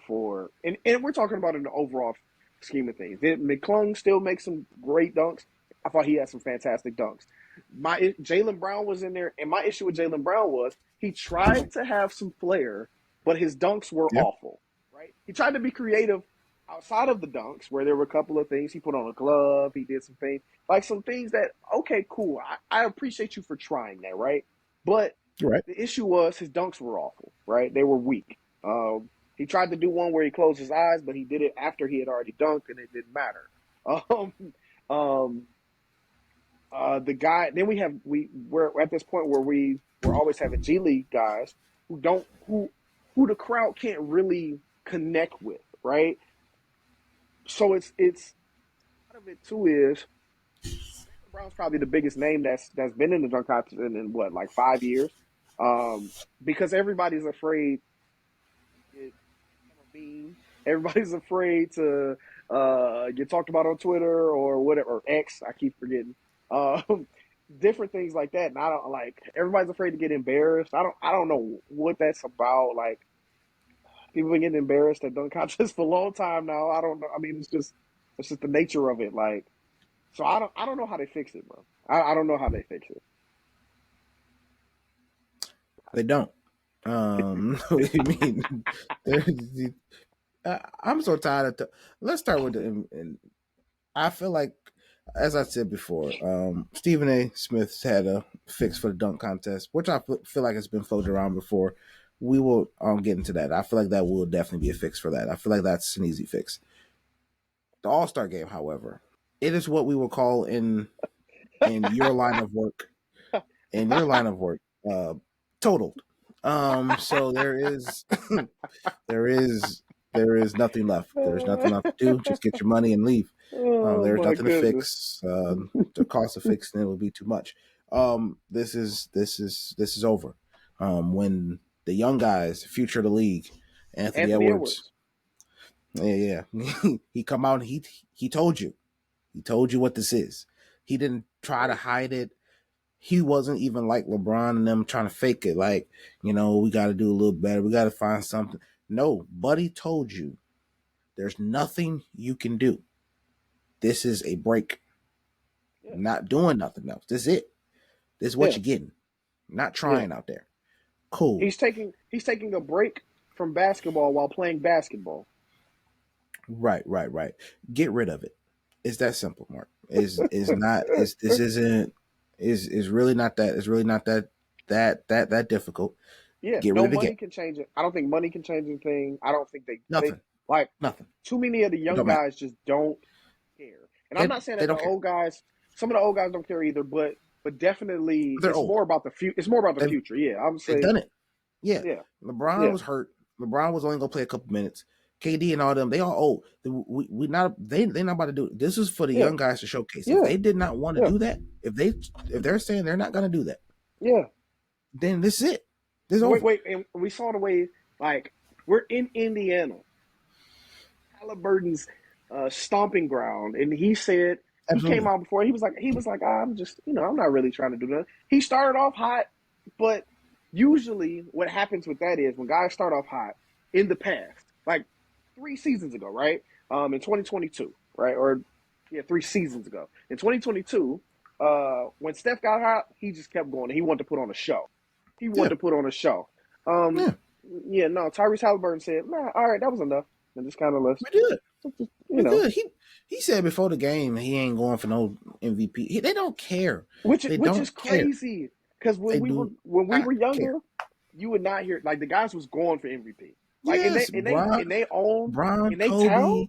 and we're talking about in the overall scheme of things. Did McClung still make some great dunks? I thought he had some fantastic dunks. My Jaylen Brown was in there, and my issue with Jaylen Brown was he tried to have some flair, but his dunks were Yeah. awful. Right? He tried to be creative outside of the dunks, where there were a couple of things he put on a glove. He did some things like some things that okay, cool. I appreciate you for trying that, right? But You're right. the issue was his dunks were awful, right? They were weak. He tried to do one where he closed his eyes, but he did it after he had already dunked, and it didn't matter. Um, um, the guy. Then we're at this point where we're always having G League guys who the crowd can't really connect with, right? So it's part of it too is Brown's probably the biggest name that's been in the dunk contest in what like 5 years, because everybody's afraid to get a meme. Everybody's afraid to get talked about on Twitter or whatever or X. I keep forgetting. Um, Different things like that. And I don't like everybody's afraid to get embarrassed. I don't know what that's about. Like people been getting embarrassed at dunk contests for a long time now. I don't know. I mean, it's just the nature of it. Like so, I don't know how they fix it, bro. I don't know how they fix it. They don't. What do you mean? I'm so tired of. Let's start with and I feel like, as I said before, Stephen A. Smith's had a fix for the dunk contest, which I feel like has been floated around before. We will get into that. I feel like that will definitely be a fix for that. I feel like that's an easy fix. The All Star game, however, it is what we will call in your line of work, in your line of work, totaled. So there is there is nothing left. There's nothing left to do. Just get your money and leave. Oh There's my nothing to goodness. fix. The cost of fixing it will be too much. This is over. When the young guys, future of the league, Anthony Anthony Edwards, Edwards. yeah, he come out and he told you, what this is. He didn't try to Right. hide it. He wasn't even like LeBron and them trying to fake it. Like, we got to do a little better. We got to find something. No, Buddy told you there's nothing you can do. This is a break. Yeah. Not doing nothing else. This is it. This is what Yeah. you're getting. Not Yeah. trying out there. Cool. He's taking a break from basketball while playing basketball. Right. Get rid of it. It's that simple, Mark. Is not is this isn't is really not that. It's really not that difficult. Yeah. Get rid No of the game. money can change it. I don't think money can change anything. I don't think they Nothing. like Nothing. too many of the It young don't matter. guys just don't care. And I'm They not saying they that the don't care. old guys, some of the old guys don't care either, but definitely They're it's old. more about the future. It's more about the They've future. Yeah, I would they've say. done it. Yeah. Yeah. LeBron Yeah. was hurt. LeBron was only gonna play a couple minutes. KD and all them, they all old. We not they not about to do it. This is for the Yeah. young guys to showcase. If Yeah. they did not want to Yeah. do that, if they're saying they're not gonna do that, Yeah. then this is it. This is Wait, over. wait, and we saw the way like we're in Indiana, Halliburton's stomping ground, and he said he came Absolutely. out before. He was like, I'm just, I'm not really trying to do that. He started off hot, but usually what happens with that is when guys start off hot in the past, like 3 seasons ago, right? In 2022, right, or yeah, 3 seasons ago in 2022, when Steph got hot, he just kept going. He wanted to put on a show. He wanted Yeah. to put on a show. Um, Yeah. yeah, no, Tyrese Halliburton said, "Nah, all right, that was enough," and just kind of let's, We good. you We know, good. He said before the game he ain't going for no MVP. They don't care. which They which is don't care. crazy because when They we were do when we not were care. younger, you would not hear like the guys was going for MVP, like Yes, in they own Bron, in they town. Kobe.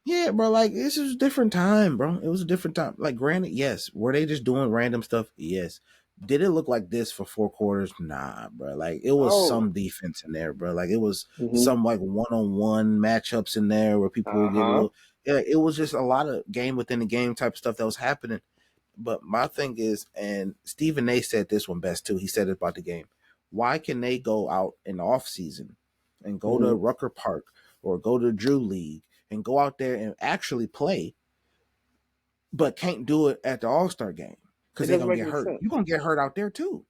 Yeah, bro. Like this is a different time, bro. It was a different time. Like, granted, yes, were they just doing random stuff? Yes, Did it look like this for 4 quarters? Nah, bro. Like it was Oh. some defense in there, bro. Like it was Mm-hmm. some like one-on-one matchups in there where people would get a Uh-huh. little. Yeah, it was just a lot of game within the game type of stuff that was happening. But my thing is, and Stephen A said this one best too. He said it about the game. Why can they go out in the off season and go to Mm-hmm. Rucker Park or go to Drew League and go out there and actually play, but can't do it at the All Star game It because they're doesn't gonna make get any hurt. sense. You're gonna get hurt out there too,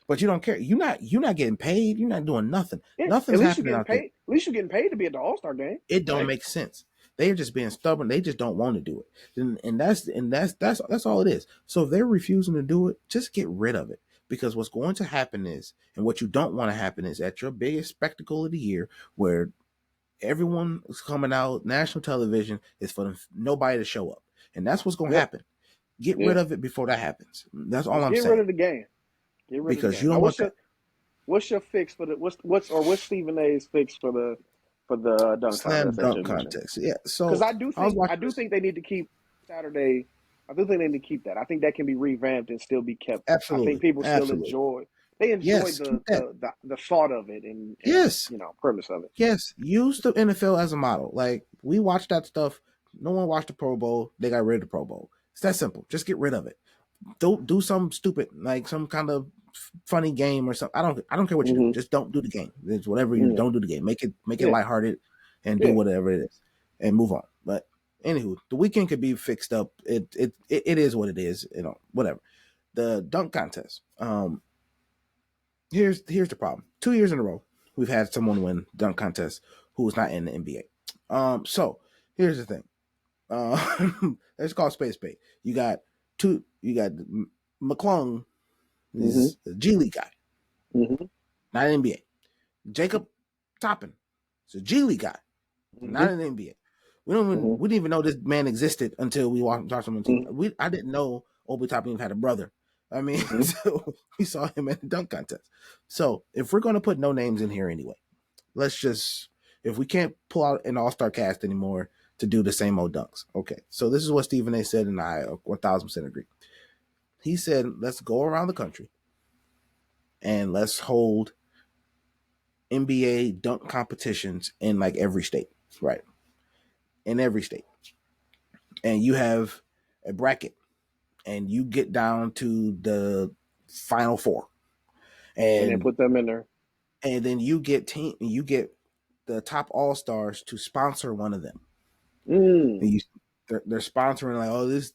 but you don't care. You're not getting paid. You're not doing nothing. Yeah, at Nothing's least you're happening getting out there. paid. At least you're getting paid to be at the All-Star game. It don't Like, make sense. They're just being stubborn. They just don't want to do it, and that's all it is. So if they're refusing to do it, just get rid of it. Because what's going to happen is, and what you don't want to happen is, at your biggest spectacle of the year, where everyone is coming out, national television is for nobody to show up, and that's what's going to yep, happen. Get yeah. rid of it before that happens. That's all Just I'm get rid saying. of the game. Get rid of the Because you game. don't Now, want that. what's your fix for the what's Stephen A's fix for the dunk Slam contest that dunk you mentioned? contest. Yeah. Because So I was I watching do this. think they need to keep Saturday. I do think they need to keep that. I think that can be revamped and still be kept. I think Absolutely. people still Absolutely. enjoy Yes. Keep that. the thought of it and Yes. premise of it. Yes. Use the NFL as a model. Like we watched that stuff. No one watched the Pro Bowl. They got rid of the Pro Bowl. It's that simple. Just get rid of it. Don't do something stupid like some kind of funny game or something. I don't care what you do. Mm-hmm. Just don't do the game. It's whatever you Yeah, don't do the game. Make it yeah, lighthearted and do yeah. whatever it is and move on. But anywho, the weekend could be fixed up. It is what it is. Whatever. The dunk contest. Here's the problem. 2 years in a row, we've had someone win dunk contest who was not in the NBA. So here's the thing. Let's call space spade. You got two. You got McClung Mm-hmm. is a G League guy, Mm-hmm. not an NBA. Jacob Toppin is a G League guy, Mm-hmm. not an NBA. We didn't even know this man existed until we watched him on TV. Mm-hmm. I didn't know Obi Toppin had a brother. I mean, Mm-hmm. so we saw him at the dunk contest. So if we're gonna put no names in here anyway, let's just, if we can't pull out an all-star cast anymore to do the same old dunks. Okay. So this is what Stephen A said, and I 1000% agree. He said, let's go around the country and let's hold NBA dunk competitions in like every state, right? In every state. And you have a bracket and you get down to the final four. And then And put them in there. then you get the top all-stars to sponsor one of them. Mm. And they're sponsoring like, oh, this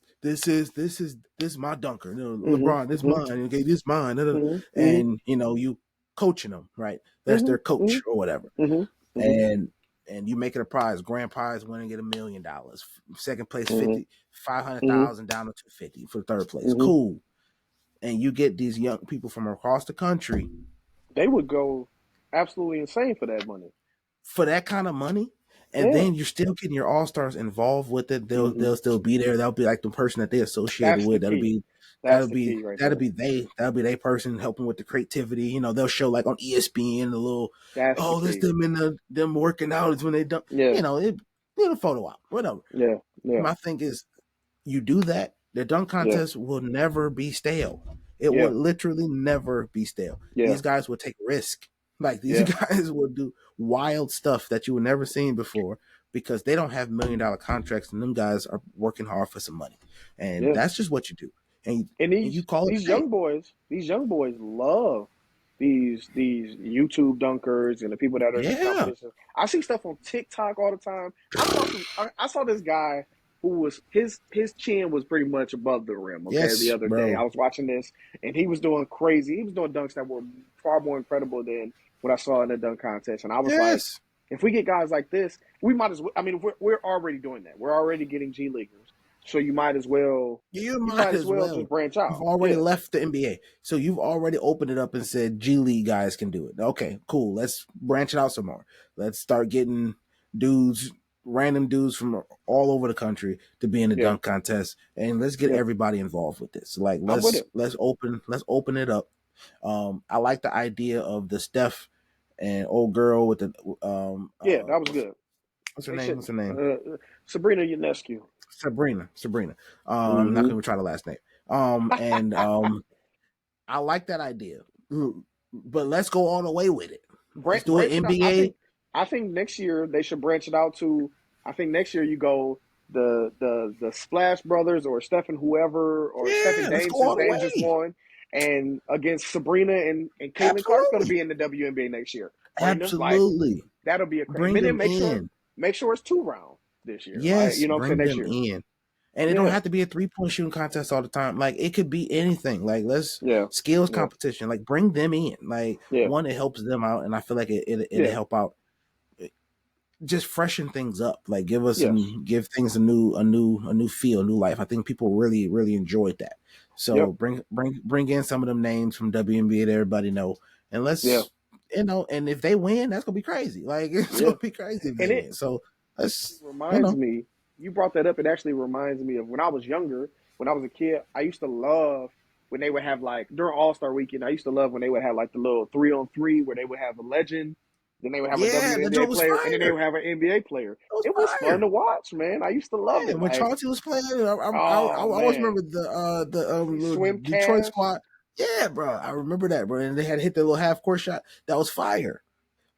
is my dunker, Mm-hmm. LeBron, this Mm-hmm. mine, okay, this mine, Mm-hmm. and you coaching them, right? That's Mm-hmm. their coach or whatever, Mm-hmm. Mm-hmm. and you make it a prize. Grand prize winning get $1,000,000. Second place Mm-hmm. 500,000 down to 250 for third place. Mm-hmm. Cool. And you get these young people from across the country They would go absolutely insane for that money. for that kind of money, and Yeah. then you're still getting your all stars involved with it. They'll Mm-hmm. they'll still be there. That'll be like the person that they associated That's the with. That'll key. be That's that'll the be key right that'll there. be their person helping with the creativity. They'll show like on ESPN the little, That's the oh, that's key. them in them working out is when they done. Yeah. It a photo op, whatever. Yeah. Yeah. My thing is, you do that, the dunk Yeah. contest will never be stale. It Yeah. would literally never be stale. Yeah. These guys will take risk. Like these Yeah. guys will do wild stuff that you would never seen before because they don't have $1,000,000 contracts and them guys are working hard for some money. And Yeah. that's just what you do. And And you call it a day. these young boys love these YouTube dunkers and the people that are in these Yeah. competitions. I see stuff on TikTok all the time. I saw this guy who was his chin was pretty much above the rim. Okay, the Yes, other day I bro. was watching this and he was doing crazy. He was doing dunks that were far more incredible than what I saw in the dunk contest. And I was like, Yes. if we get guys like this, we might as well. I mean, if we're already doing that. We're already getting G leaguers. So You you might might as as well just well. branch You've out. already Yeah, left the NBA. So you've already opened it up and said G League guys can do it. Okay, cool. Let's branch it out some more. Let's start getting dudes, random dudes from all over the country to be in the yeah, dunk contest, and let's get yeah. everybody involved with this. Like I'm with it. let's open it up. I like the idea of the Steph and old girl with the Yeah, that was what's, good. what's her They name? should What's her name? Sabrina Ionescu. Sabrina. I'm not Mm-hmm. going to try the last name. And I like that idea, but let's go all the way with it. Let's do an Branch it out. NBA. I think next year they should branch it out to. I think next year you go the Splash Brothers or Stephen whoever or Stephen Yeah, let's Dame go since all the Dame just way. won and against Sabrina and Caitlin Clark's going to Absolutely, be in the WNBA next year. Bring them like absolutely. that'll be a crazy. Bring And then them in. make sure it's 2 round this year. Like Yes, you know what I'm saying bring next them year. in. And it don't Yeah, have to be a 3-point shooting contest all the time. Like it could be anything. Like let's yeah, skills yeah, competition. Like bring them in. Like yeah, one, it helps them out, and I feel like it'll yeah. help out. Just freshen things up. Like give us Yes. some give things a new feel, new life. I think people really enjoyed that. So Yep. bring in some of them names from WNBA that everybody know, and Yeah. let's and if they win, that's gonna be crazy. Like it's Yeah. gonna be crazy if they And win. So it let's reminds me, you brought that up. It actually reminds me of when I was younger, when I was a kid, I used to love when they would have like during All Star weekend, I used to love when they would have like the little 3-on-3 where they would have a legend, then they would have a yeah, the WNBA joke was player, and then they fire. would have an NBA player. It was It was fun fire. to watch, man. I used to love Yeah, it. when Like, Chauncey was playing, I oh always man, remember the swim Detroit cast, squad. Yeah, bro, I remember that, bro. And they had hit the little half court shot. That was fire.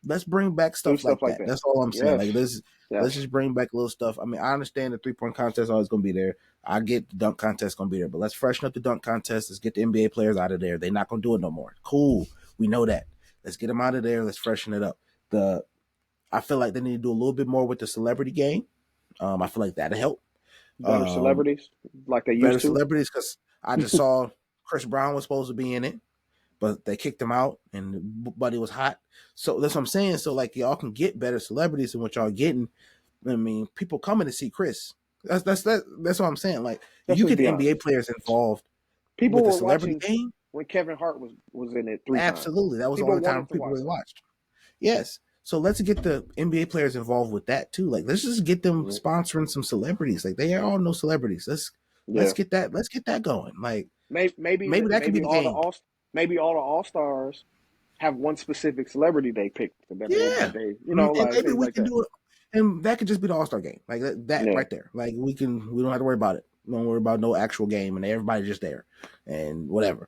Let's bring back do stuff stuff like like that. that. That's all I'm saying. Yes, Like let's yes, just bring back little stuff. I mean, I understand the 3-point contest is always gonna be there. I get the dunk contest gonna be there, but let's freshen up the dunk contest. Let's get the NBA players out of there. They're not gonna do it no more. Cool, we know that. Let's get them out of there. Let's freshen it up. The I feel like they need to do a little bit more with the celebrity game. I feel like that'll help. better Um, celebrities like they better used to. celebrities because I just saw Chris Brown was supposed to be in it, but they kicked him out and Buddy was hot. So that's what I'm saying. So like y'all can get better celebrities than what y'all getting. I mean, people coming to see Chris. That's what I'm saying. Like Let's you just get be NBA honest. players involved People with the were celebrity watching game. when Kevin Hart was in it 3 times. Absolutely, that was the People only time wanted to people watch really that. watched. Yes. So let's get the NBA players involved with that too. Like let's just get them Mhm. sponsoring some celebrities. Like they are all no celebrities. Let's Yeah, get that going. Like maybe maybe that could be maybe the game. all the all stars have one specific celebrity they picked that Yeah, they and like maybe things we like can that. do it, and that could just be the All Star game, like that Yeah, right there. Like we don't have to worry about it. We don't worry about no actual game, and everybody's just there, and whatever.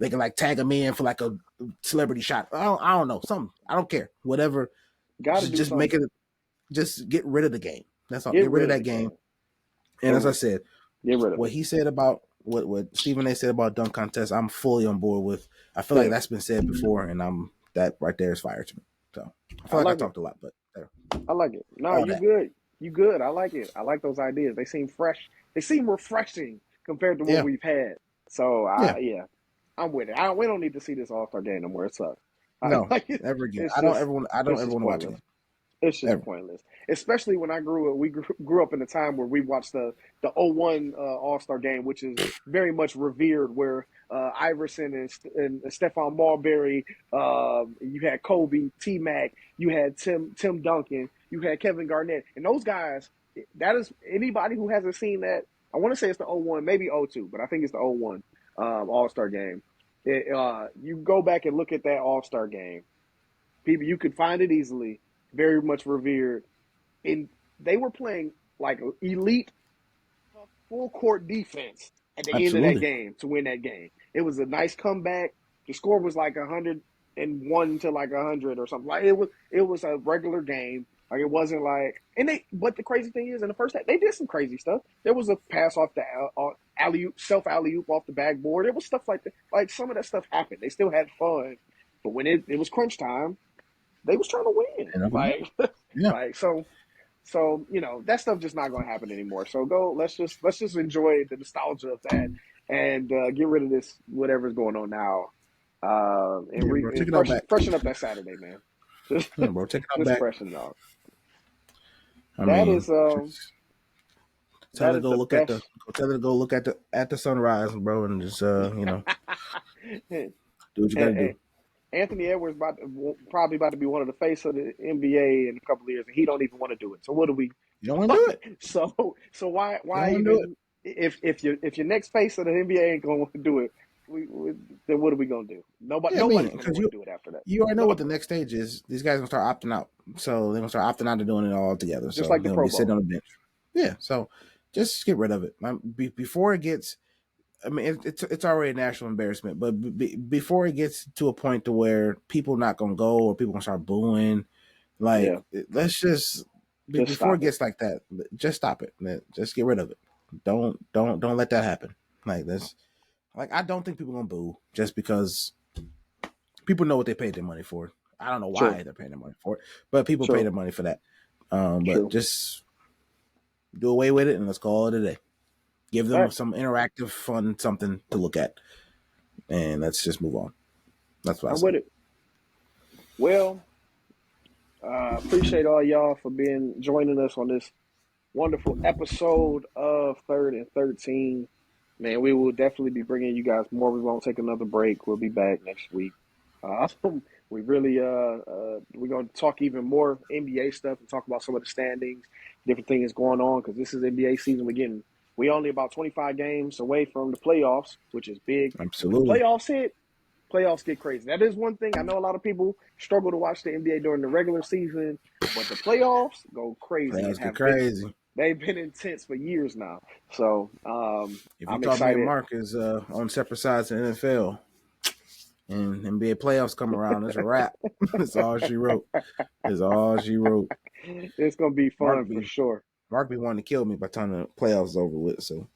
They can like tag them in for like a celebrity shot. I don't know something. I don't care. Whatever. got to do Just make something. it. Just get rid of the game. That's all. Get Get rid rid of of that the game. game And as I and said, get rid of what it. he said about what Stephen A. said about dunk contest, I'm fully on board with. I feel like Yeah, that's been said before, and I'm that right there is fire to me. So I I feel like I like it. talked a lot, but there, I like it. No, all you that. good. You good. I like it. I like those ideas. They seem fresh. They seem refreshing compared to what Yeah, we've had. So yeah. yeah, I'm with it. We don't need to see this All Star game no more. It sucks. No, Like ever again. it's just I don't it's ever just want to watch pointless. again. It's just Ever. pointless. Especially when I grew up, grew up in a time where we watched the '01 All Star game, which is very much revered. Where Iverson and Stephon Marbury, you had Kobe, T Mac, you had Tim Duncan, you had Kevin Garnett, and those guys. That is anybody who hasn't seen that. I want to say it's the '01, maybe '02, but I think it's the '01 All Star game. You go back and look at that All Star game. People, you could find it easily. Very much revered, and they were playing like elite full court defense at the end of that Absolutely. game to win that game. It was a nice comeback. The score was like 101 to like 100 or something. Like it was a regular game. Like it wasn't like and they. But the crazy thing is, in the first half, they did some crazy stuff. There was a pass off the alley oop, self alley oop off the backboard. There was stuff like that. Like some of that stuff happened. They still had fun, but when it was crunch time, they was trying to win. And nothing happened. Like Yeah. like so that stuff just not going to happen anymore. So go. Let's just enjoy the nostalgia of that and get rid of this whatever's going on now. Yeah, bro. Take And it all back. freshen up that Saturday, man. Just Yeah, bro. Take it all just back. freshen it up. I That mean, is just tell that her to is go the look at best. the tell her to go look at the sunrise, bro, and just and, do what you got to and do. Anthony Edwards probably about to be one of the face of the NBA in a couple of years, and he don't even want to do it. So what do we? You don't want to do it. So You why don't want to do it. even if your next face of the NBA ain't going to do it, then what are we going to do? Yeah, I mean, Nobody's going to because want to do it after that. you already know No, what the next stage is. These guys gonna start opting out, so they're gonna start opting out of doing it all together. just So like the they'll be Pro sitting Bowl. on the bench. Yeah, so just get rid of it before it gets. I mean, it's already a national embarrassment. But before it gets to a point to where people not gonna go or people gonna start booing, Yeah, like let's just just before it stop it. gets like that, just stop it. Just get rid of it. Don't let that happen. Like this. Like I don't think people gonna boo just because people know what they paid their money for. I don't know True, why they're paying their money for it, but people pay true, their money for that. But true. just do away with it and let's call it a day. Give them Facts. some interactive, fun something to look at, and let's just move on. That's what I I'm say. with it. Well, appreciate all y'all for being joining us on this wonderful episode of Third and 13. Man, we will definitely be bringing you guys more. We won't take another break. We'll be back next week. Uh, we really we're gonna talk even more NBA stuff and talk about some of the standings, different things going on because this is NBA season. We only about 25 games away from the playoffs, which is big. And when the Absolutely. playoffs hit, playoffs get crazy. That is one thing. I know a lot of people struggle to watch the NBA during the regular season, but the playoffs go crazy and Playoffs get have been. crazy. They've been intense for years now. So If you I'm thought me and excited. Mark is on separate sides in the NFL and NBA playoffs come around, it's a wrap. It's all she wrote. It's all she wrote. It's gonna be Mark fun for be sure. Mark be wanting to kill me by the time the playoffs is over with. So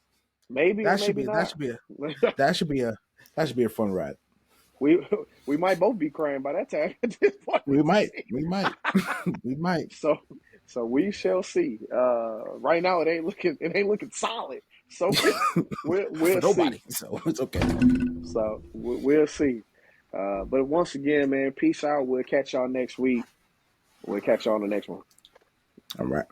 Maybe or that should maybe be that not. should be a that should be a that should be a fun ride. we we might both be crying by that time at this point in We the might, season. we might, we might. So we shall see. Right now it ain't looking solid. So For we'll see. nobody, so it's okay. So we'll see. But once again, man, peace out. We'll catch y'all next week. We'll catch y'all on the next one. All right.